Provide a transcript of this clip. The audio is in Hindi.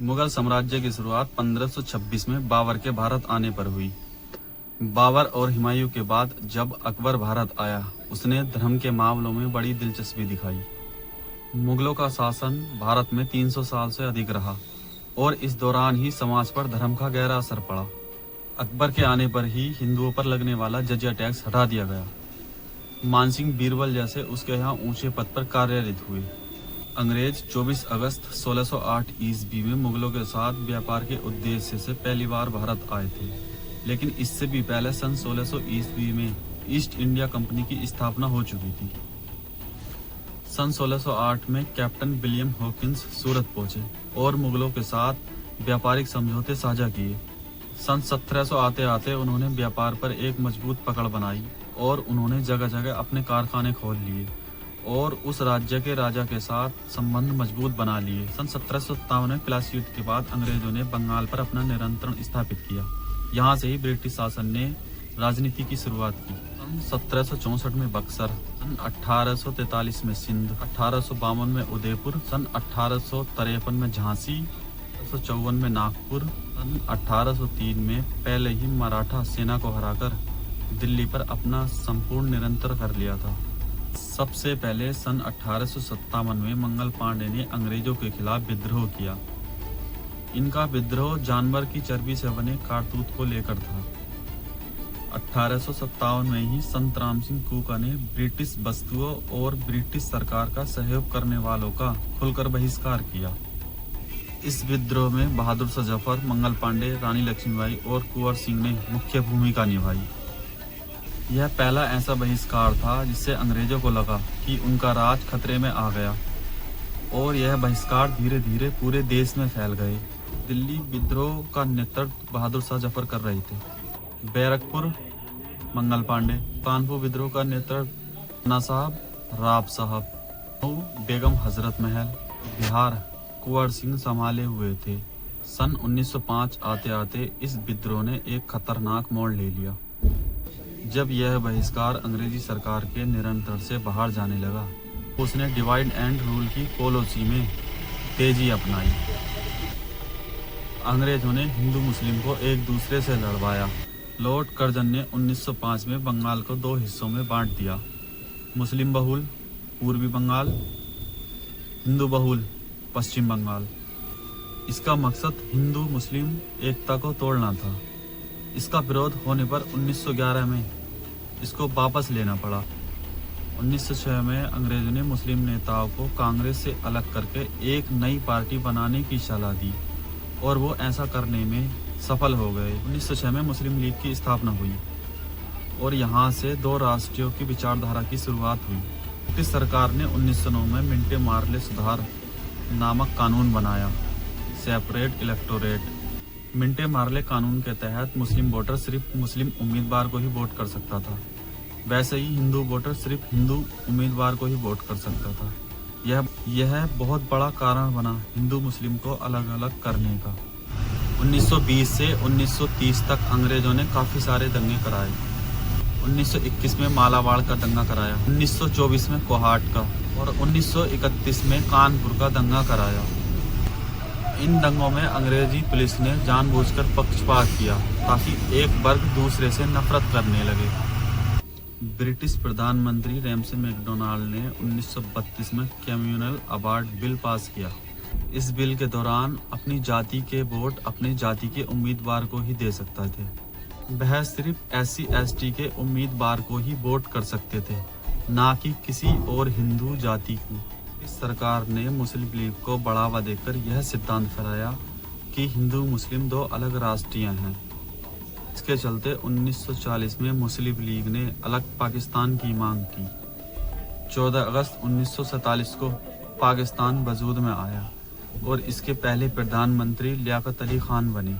मुगल साम्राज्य की शुरुआत 1526 में बाबर के भारत आने पर हुई। बाबर और हुमायूं के बाद जब अकबर भारत आया, उसने धर्म के मामलों में बड़ी दिलचस्पी दिखाई। मुगलों का शासन भारत में 300 साल से अधिक रहा और इस दौरान ही समाज पर धर्म का गहरा असर पड़ा। अकबर के आने पर ही हिंदुओं पर लगने वाला जजिया टैक्स हटा दिया गया। मानसिंह बीरबल जैसे उसके यहाँ ऊंचे पद पर कार्यरत हुए। अंग्रेज 24 अगस्त 1608 ईस्वी में मुगलों के साथ व्यापार के उद्देश्य से पहली बार भारत आए थे, लेकिन इससे भी पहले सन 1600 ईस्वी में ईस्ट इंडिया कंपनी की स्थापना हो चुकी थी। सन 1608 में कैप्टन विलियम हॉकिंस सूरत पहुंचे और मुगलों के साथ व्यापारिक समझौते साझा किए। सन 1700 आते आते उन्होंने व्यापार पर एक मजबूत पकड़ बनाई और उन्होंने जगह जगह अपने कारखाने खोल लिए और उस राज्य के राजा के साथ संबंध मजबूत बना लिए। सन 1757 में प्लासी युद्ध के बाद अंग्रेजों ने बंगाल पर अपना नियंत्रण स्थापित किया। यहाँ से ही ब्रिटिश शासन ने राजनीति की शुरुआत की। सन 1764 में बक्सर, सन 1843 में सिंध, 1852 में उदयपुर, सन 1853 में झांसी, 1854 में नागपुर, सन 1803 में पहले ही मराठा सेना को हराकर दिल्ली पर अपना संपूर्ण नियंत्रण कर लिया था। सबसे पहले सन 1857 में मंगल पांडे ने अंग्रेजों के खिलाफ विद्रोह किया। इनका विद्रोह जानवर की चर्बी से बने कारतूस को लेकर था। 1857 में ही संत राम सिंह कूका ने ब्रिटिश वस्तुओं और ब्रिटिश सरकार का सहयोग करने वालों का खुलकर बहिष्कार किया। इस विद्रोह में बहादुर शाह जफर, मंगल पांडे, रानी लक्ष्मीबाई और कुंवर सिंह ने मुख्य भूमिका निभाई। यह पहला ऐसा बहिष्कार था जिससे अंग्रेजों को लगा कि उनका राज खतरे में आ गया और यह बहिष्कार धीरे धीरे पूरे देश में फैल गए। दिल्ली विद्रोह का नेतृत्व बहादुर शाह जफर कर रहे थे। बैरकपुर मंगल पांडे, कानपुर विद्रोह का नेतृत्व अन्ना साहब, राव साहब, बेगम हजरत महल, बिहार कुंवर सिंह संभाले हुए थे। सन 1905 आते आते इस विद्रोह ने एक खतरनाक मोड़ ले लिया जब यह बहिष्कार अंग्रेजी सरकार के नियंत्रण से बाहर जाने लगा। उसने डिवाइड एंड रूल की पॉलिसी में तेजी अपनाई। अंग्रेजों ने हिंदू मुस्लिम को एक दूसरे से लड़वाया। लॉर्ड कर्जन ने 1905 में बंगाल को 2 हिस्सों में बांट दिया, मुस्लिम बहुल पूर्वी बंगाल, हिंदू बहुल पश्चिम बंगाल। इसका मकसद हिंदू मुस्लिम एकता को तोड़ना था। इसका विरोध होने पर 1911 में इसको वापस लेना पड़ा। 1906 में अंग्रेजों ने मुस्लिम नेताओं को कांग्रेस से अलग करके एक नई पार्टी बनाने की सलाह दी और वो ऐसा करने में सफल हो गए। 1906 में मुस्लिम लीग की स्थापना हुई और यहाँ से 2 राष्ट्रीयों की विचारधारा की शुरुआत हुई। ब्रिटिश सरकार ने 1909 में मिंटे मार्ले सुधार नामक कानून बनाया, सेपरेट इलेक्टोरेट। मिंटे मार्ले कानून के तहत मुस्लिम वोटर सिर्फ मुस्लिम उम्मीदवार को ही वोट कर सकता था, वैसे ही हिंदू वोटर सिर्फ हिंदू उम्मीदवार को ही वोट कर सकता था। यह बहुत बड़ा कारण बना हिंदू मुस्लिम को अलग अलग करने का। 1920 से 1930 तक अंग्रेजों ने काफी सारे दंगे कराए। 1921 में मालाबार का दंगा कराया, 1924 में कोहाट का और 1931 में कानपुर का दंगा कराया। इन दंगों में अंग्रेजी पुलिस ने जानबूझकर पक्षपात किया ताकि एक वर्ग दूसरे से नफरत करने लगे। ब्रिटिश प्रधानमंत्री रैमसे मैकडोनाल्ड ने 1932 में कम्युनल अवार्ड बिल पास किया। इस बिल के दौरान अपनी जाति के वोट अपनी जाति के उम्मीदवार को ही दे सकते थे। वह सिर्फ SC/ST के उम्मीदवार को ही वोट कर सकते थे, ना कि किसी और हिंदू जाति को। इस सरकार ने मुस्लिम लीग को बढ़ावा देकर यह सिद्धांत फैलाया कि हिंदू मुस्लिम 2 अलग राष्ट्रीय हैं। इसके चलते 1940 में मुस्लिम लीग ने अलग पाकिस्तान की मांग की। 14 अगस्त 1947 को पाकिस्तान वजूद में आया और इसके पहले प्रधानमंत्री लियाकत अली खान बने।